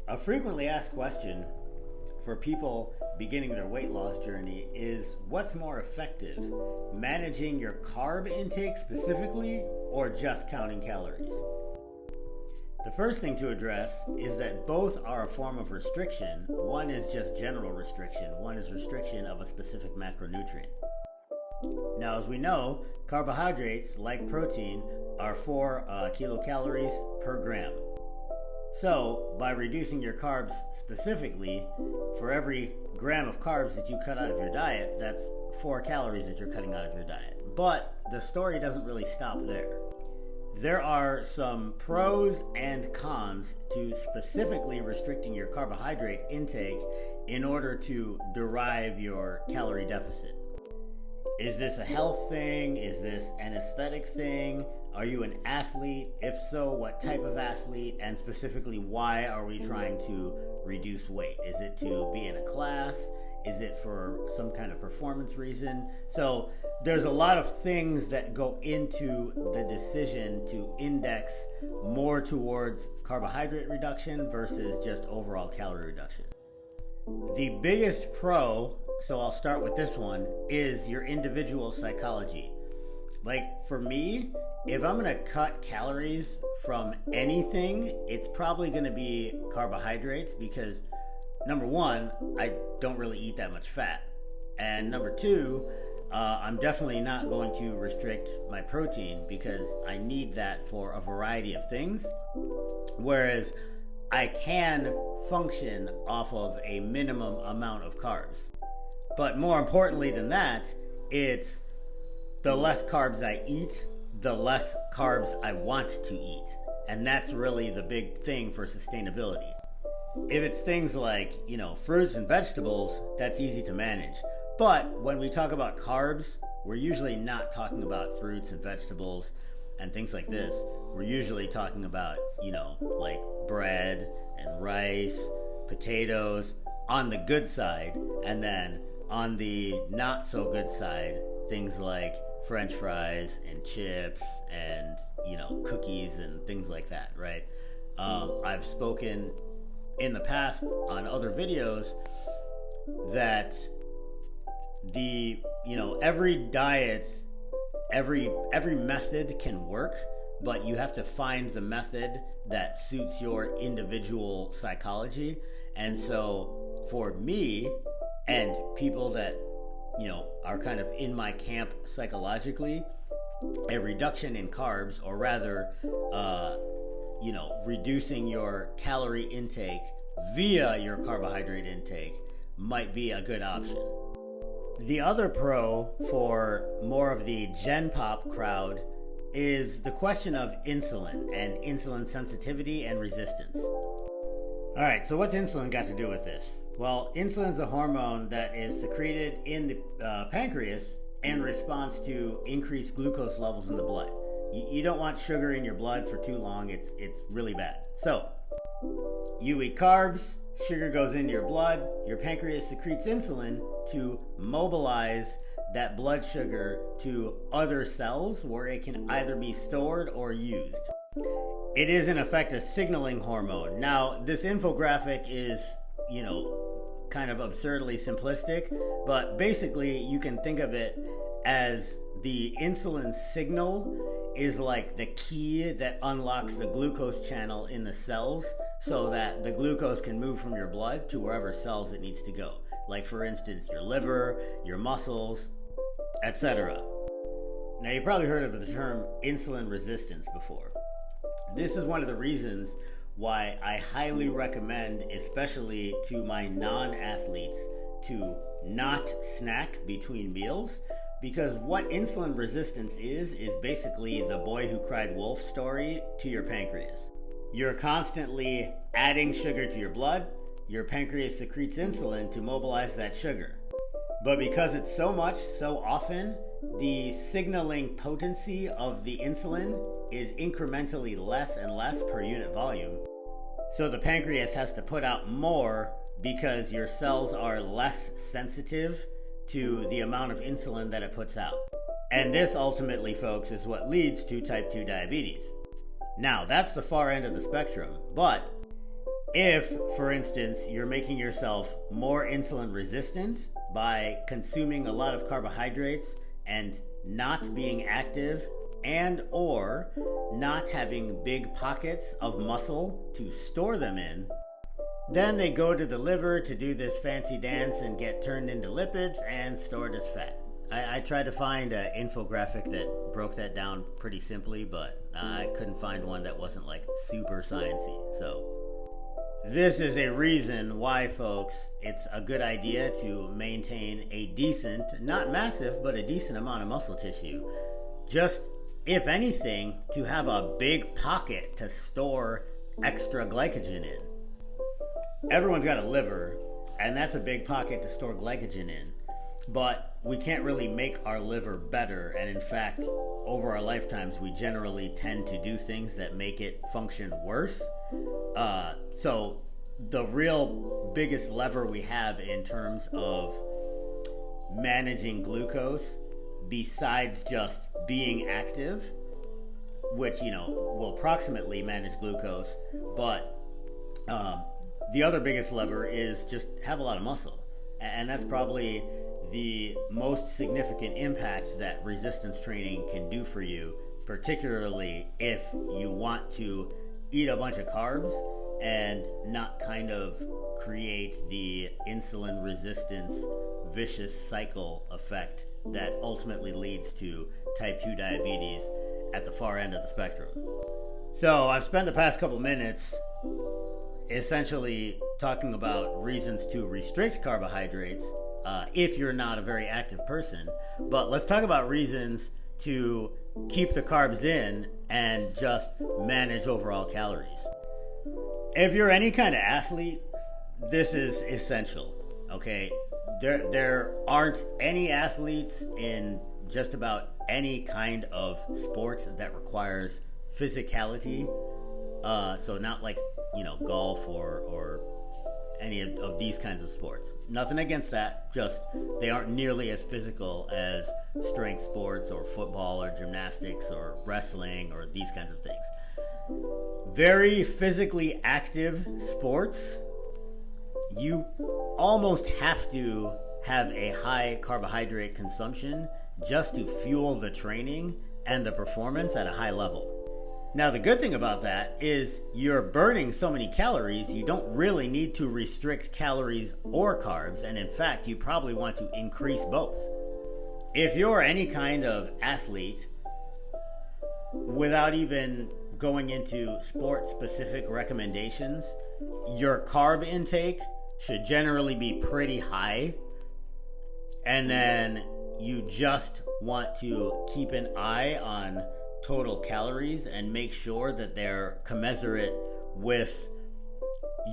A frequently asked question for people beginning their weight loss journey is, what's more effective, managing your carb intake specifically or just counting calories? The first thing to address is that both are a form of restriction. One is just general restriction, one is restriction of a specific macronutrient. Now, as we know, carbohydrates, like protein, are 4 kilocalories per gram. So, by reducing your carbs specifically, for every gram of carbs that you cut out of your diet, that's 4 calories that you're cutting out of your diet. But the story doesn't really stop there. There are some pros and cons to specifically restricting your carbohydrate intake in order to derive your calorie deficit. Is this a health thing? Is this an aesthetic thing? Are you an athlete? If so, what type of athlete? And specifically, why are we trying to reduce weight? Is it to be in a class? Is it for some kind of performance reason? So there's a lot of things that go into the decision to index more towards carbohydrate reduction versus just overall calorie reduction. The biggest pro, so I'll start with this one, is your individual psychology. Like for me, if I'm gonna cut calories from anything, it's probably gonna be carbohydrates because number one, I don't really eat that much fat. And number two, I'm definitely not going to restrict my protein because I need that for a variety of things. Whereas I can function off of a minimum amount of carbs. But more importantly than that, it's the less carbs I eat, the less carbs I want to eat. And that's really the big thing for sustainability. If it's things like, fruits and vegetables, that's easy to manage. But when we talk about carbs, we're usually not talking about fruits and vegetables and things like this. We're usually talking about, like bread and rice, potatoes on the good side, and then on the not so good side, things like French fries and chips and, cookies and things like that, right? I've spoken in the past on other videos that every diet, every method can work, but you have to find the method that suits your individual psychology. And so for me and people that are kind of in my camp psychologically, a reduction in carbs, or rather reducing your calorie intake via your carbohydrate intake might be a good option. The other pro for more of the Gen Pop crowd is the question of insulin and insulin sensitivity and resistance. Alright, so what's insulin got to do with this? Well, insulin is a hormone that is secreted in the pancreas in response to increased glucose levels in the blood. You don't want sugar in your blood for too long, it's really bad. So, you eat carbs, sugar goes into your blood, your pancreas secretes insulin to mobilize that blood sugar to other cells where it can either be stored or used. It is in effect a signaling hormone. Now, this infographic is, kind of absurdly simplistic, but basically you can think of it as the insulin signal is like the key that unlocks the glucose channel in the cells so that the glucose can move from your blood to wherever cells it needs to go. Like for instance, your liver, your muscles, etc. Now you probably heard of the term insulin resistance before. This is one of the reasons why I highly recommend, especially to my non-athletes, to not snack between meals, because what insulin resistance is basically the boy who cried wolf story to your pancreas. You're constantly adding sugar to your blood, your pancreas secretes insulin to mobilize that sugar. But because it's so much, so often, the signaling potency of the insulin is incrementally less and less per unit volume. So the pancreas has to put out more because your cells are less sensitive to the amount of insulin that it puts out. And this ultimately, folks, is what leads to type 2 diabetes. Now, that's the far end of the spectrum, but If, for instance, you're making yourself more insulin resistant by consuming a lot of carbohydrates and not being active and or not having big pockets of muscle to store them in, then they go to the liver to do this fancy dance and get turned into lipids and stored as fat. I tried to find an infographic that broke that down pretty simply, but I couldn't find one that wasn't like super sciencey. So this is a reason why, folks, it's a good idea to maintain a decent, not massive, but a decent amount of muscle tissue. Just, if anything, to have a big pocket to store extra glycogen in. Everyone's got a liver, and that's a big pocket to store glycogen in. But we can't really make our liver better, and in fact, over our lifetimes, we generally tend to do things that make it function worse. So the real biggest lever we have in terms of managing glucose, besides just being active, which, will approximately manage glucose, but the other biggest lever is just have a lot of muscle. And that's probably the most significant impact that resistance training can do for you, particularly if you want to eat a bunch of carbs and not kind of create the insulin resistance vicious cycle effect that ultimately leads to type 2 diabetes at the far end of the spectrum. So I've spent the past couple minutes essentially talking about reasons to restrict carbohydrates if you're not a very active person. But let's talk about reasons to keep the carbs in and just manage overall calories. If you're any kind of athlete, this is essential, okay? There aren't any athletes in just about any kind of sport that requires physicality. So not like, golf or any of these kinds of sports. Nothing against that, just they aren't nearly as physical as strength sports or football or gymnastics or wrestling or these kinds of things. Very physically active sports, you almost have to have a high carbohydrate consumption just to fuel the training and the performance at a high level. Now, the good thing about that is you're burning so many calories, you don't really need to restrict calories or carbs, and in fact, you probably want to increase both. If you're any kind of athlete, without even going into sport-specific recommendations, your carb intake should generally be pretty high, and then you just want to keep an eye on total calories and make sure that they're commensurate with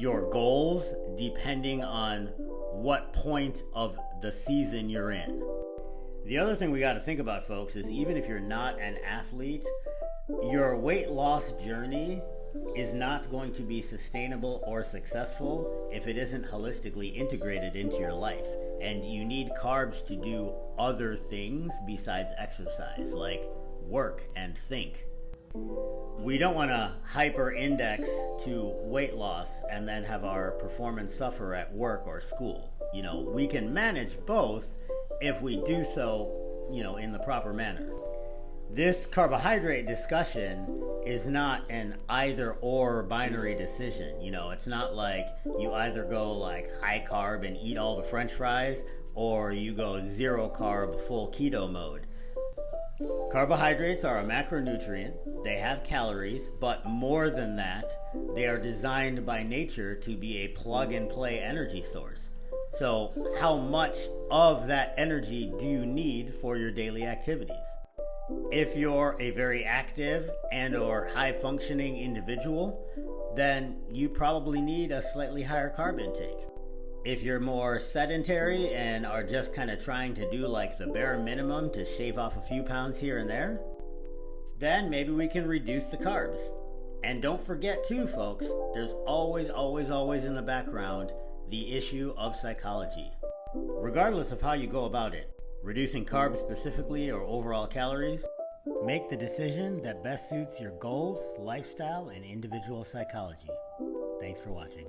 your goals depending on what point of the season you're in. The other thing we got to think about, folks, is even if you're not an athlete, your weight loss journey is not going to be sustainable or successful if it isn't holistically integrated into your life. And you need carbs to do other things besides exercise, like work and think. We don't want to hyper index to weight loss and then have our performance suffer at work or school. We can manage both if we do so, in the proper manner. This carbohydrate discussion is not an either or binary decision. It's not like you either go like high carb and eat all the French fries, or you go zero carb full keto mode. Carbohydrates are a macronutrient. They have calories, but more than that, they are designed by nature to be a plug-and-play energy source. So, how much of that energy do you need for your daily activities? If you're a very active and or high-functioning individual, then you probably need a slightly higher carb intake. If you're more sedentary and are just kind of trying to do like the bare minimum to shave off a few pounds here and there, then maybe we can reduce the carbs. And don't forget too, folks, there's always in the background the issue of psychology. Regardless of how you go about it, reducing carbs specifically or overall calories, make the decision that best suits your goals, lifestyle, and individual psychology. Thanks for watching.